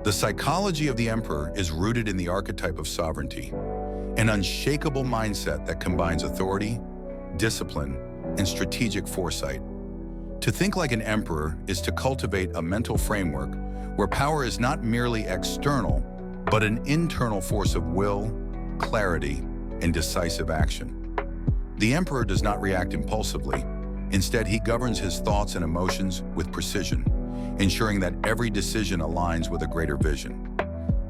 The psychology of the emperor is rooted in the archetype of sovereignty, an unshakable mindset that combines authority, discipline, and strategic foresight. To think like an emperor is to cultivate a mental framework where power is not merely external, but an internal force of will, clarity, and decisive action. The emperor does not react impulsively. Instead, he governs his thoughts and emotions with precision, ensuring that every decision aligns with a greater vision.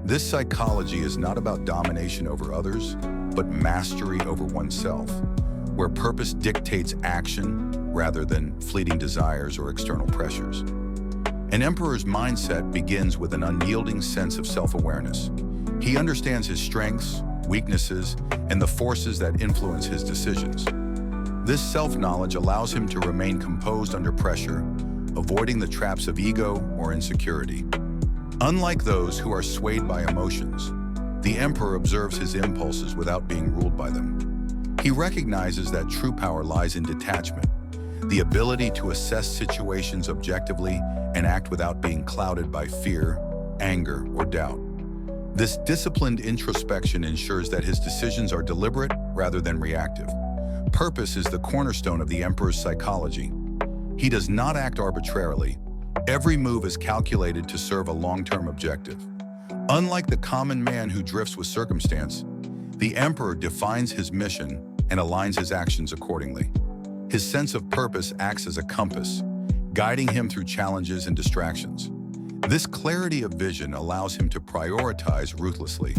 This psychology is not about domination over others, but mastery over oneself, where purpose dictates action rather than fleeting desires or external pressures. An emperor's mindset begins with an unyielding sense of self-awareness. He understands his strengths, weaknesses, and the forces that influence his decisions. This self-knowledge allows him to remain composed under pressure, avoiding the traps of ego or insecurity. Unlike those who are swayed by emotions, the emperor observes his impulses without being ruled by them. He recognizes that true power lies in detachment, the ability to assess situations objectively and act without being clouded by fear, anger, or doubt. This disciplined introspection ensures that his decisions are deliberate rather than reactive. Purpose is the cornerstone of the emperor's psychology. He does not act arbitrarily. Every move is calculated to serve a long-term objective. Unlike the common man who drifts with circumstance, the emperor defines his mission and aligns his actions accordingly. His sense of purpose acts as a compass, guiding him through challenges and distractions. This clarity of vision allows him to prioritize ruthlessly,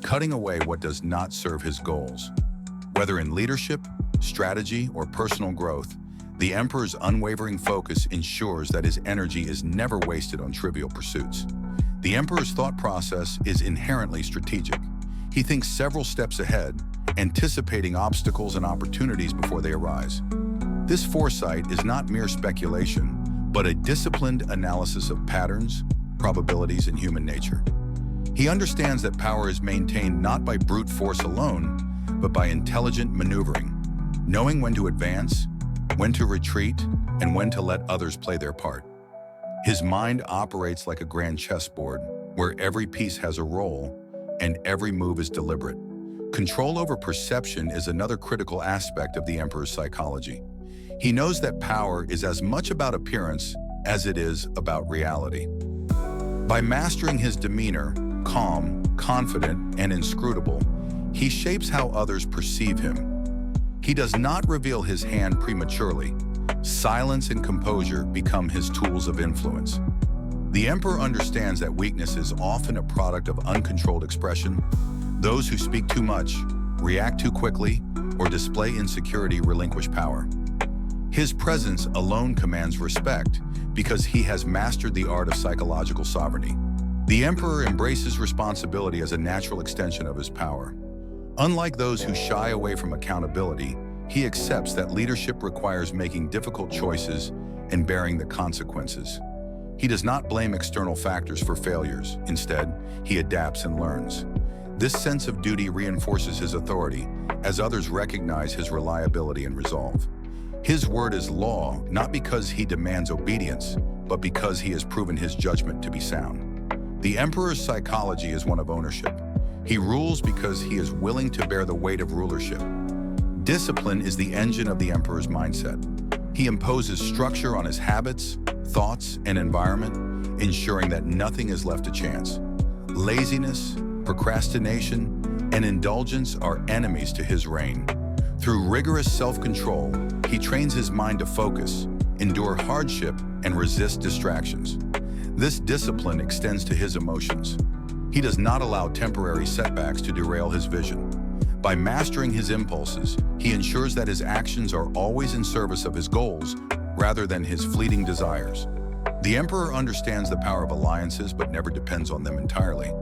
cutting away what does not serve his goals. Whether in leadership, strategy, or personal growth, the emperor's unwavering focus ensures that his energy is never wasted on trivial pursuits. The emperor's thought process is inherently strategic. He thinks several steps ahead, anticipating obstacles and opportunities before they arise. This foresight is not mere speculation, but a disciplined analysis of patterns, probabilities, and human nature. He understands that power is maintained not by brute force alone, but by intelligent maneuvering, knowing when to advance, when to retreat, and when to let others play their part. His mind operates like a grand chessboard, where every piece has a role and every move is deliberate. Control over perception is another critical aspect of the emperor's psychology. He knows that power is as much about appearance as it is about reality. By mastering his demeanor, calm, confident, and inscrutable, he shapes how others perceive him. He does not reveal his hand prematurely. Silence and composure become his tools of influence. The emperor understands that weakness is often a product of uncontrolled expression. Those who speak too much, react too quickly, or display insecurity relinquish power. His presence alone commands respect because he has mastered the art of psychological sovereignty. The emperor embraces responsibility as a natural extension of his power. Unlike those who shy away from accountability, he accepts that leadership requires making difficult choices and bearing the consequences. He does not blame external factors for failures. Instead, he adapts and learns. This sense of duty reinforces his authority as others recognize his reliability and resolve. His word is law, not because he demands obedience, but because he has proven his judgment to be sound. The emperor's psychology is one of ownership. He rules because he is willing to bear the weight of rulership. Discipline is the engine of the emperor's mindset. He imposes structure on his habits, thoughts, and environment, ensuring that nothing is left to chance. Laziness, procrastination, and indulgence are enemies to his reign. Through rigorous self-control, he trains his mind to focus, endure hardship, and resist distractions. This discipline extends to his emotions. He does not allow temporary setbacks to derail his vision. By mastering his impulses, he ensures that his actions are always in service of his goals rather than his fleeting desires. The emperor understands the power of alliances but never depends on them entirely.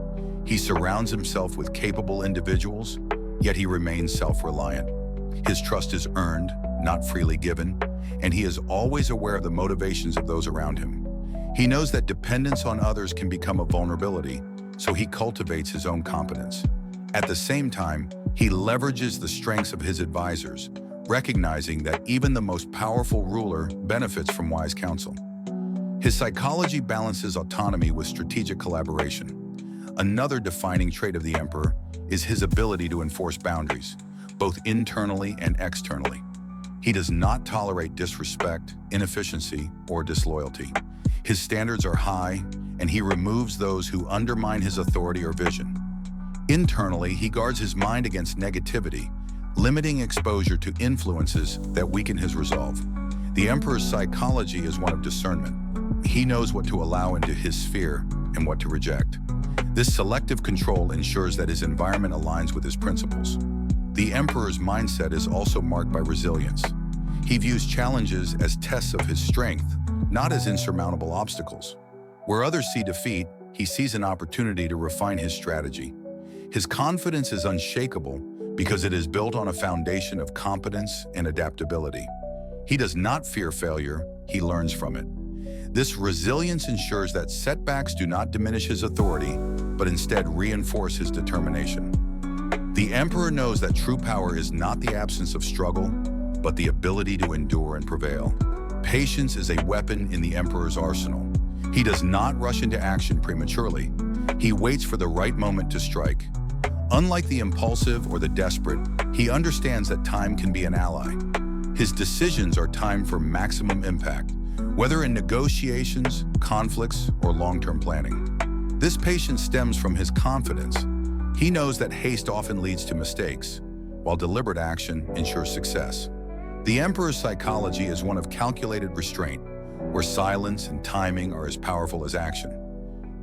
He surrounds himself with capable individuals, yet he remains self-reliant. His trust is earned, not freely given, and he is always aware of the motivations of those around him. He knows that dependence on others can become a vulnerability, so he cultivates his own competence. At the same time, he leverages the strengths of his advisors, recognizing that even the most powerful ruler benefits from wise counsel. His psychology balances autonomy with strategic collaboration. Another defining trait of the emperor is his ability to enforce boundaries, both internally and externally. He does not tolerate disrespect, inefficiency, or disloyalty. His standards are high, and he removes those who undermine his authority or vision. Internally, he guards his mind against negativity, limiting exposure to influences that weaken his resolve. The emperor's psychology is one of discernment. He knows what to allow into his sphere and what to reject. This selective control ensures that his environment aligns with his principles. The emperor's mindset is also marked by resilience. He views challenges as tests of his strength, not as insurmountable obstacles. Where others see defeat, he sees an opportunity to refine his strategy. His confidence is unshakable because it is built on a foundation of competence and adaptability. He does not fear failure, he learns from it. This resilience ensures that setbacks do not diminish his authority, but instead reinforce his determination. The emperor knows that true power is not the absence of struggle, but the ability to endure and prevail. Patience is a weapon in the emperor's arsenal. He does not rush into action prematurely. He waits for the right moment to strike. Unlike the impulsive or the desperate, he understands that time can be an ally. His decisions are timed for maximum impact, whether in negotiations, conflicts, or long-term planning. This patience stems from his confidence. He knows that haste often leads to mistakes, while deliberate action ensures success. The emperor's psychology is one of calculated restraint, where silence and timing are as powerful as action.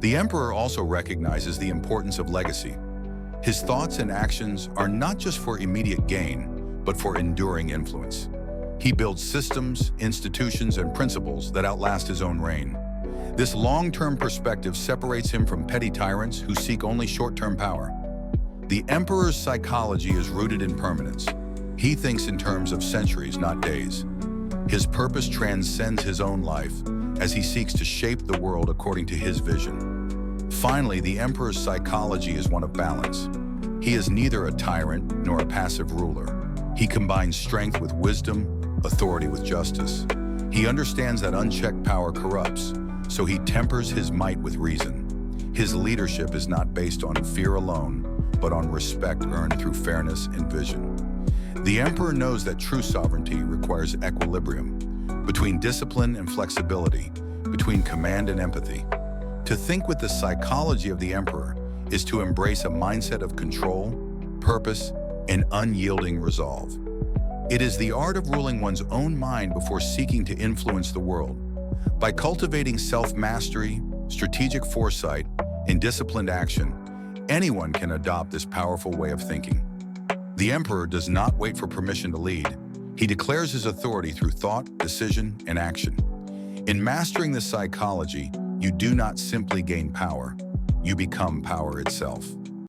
The emperor also recognizes the importance of legacy. His thoughts and actions are not just for immediate gain, but for enduring influence. He builds systems, institutions, and principles that outlast his own reign. This long-term perspective separates him from petty tyrants who seek only short-term power. The emperor's psychology is rooted in permanence. He thinks in terms of centuries, not days. His purpose transcends his own life as he seeks to shape the world according to his vision. Finally, the emperor's psychology is one of balance. He is neither a tyrant nor a passive ruler. He combines strength with wisdom, authority with justice. He understands that unchecked power corrupts, so he tempers his might with reason. His leadership is not based on fear alone, but on respect earned through fairness and vision. The emperor knows that true sovereignty requires equilibrium between discipline and flexibility, between command and empathy. To think with the psychology of the emperor is to embrace a mindset of control, purpose, and unyielding resolve. It is the art of ruling one's own mind before seeking to influence the world. By cultivating self-mastery, strategic foresight, and disciplined action, anyone can adopt this powerful way of thinking. The emperor does not wait for permission to lead. He declares his authority through thought, decision, and action. In mastering this psychology, you do not simply gain power, you become power itself.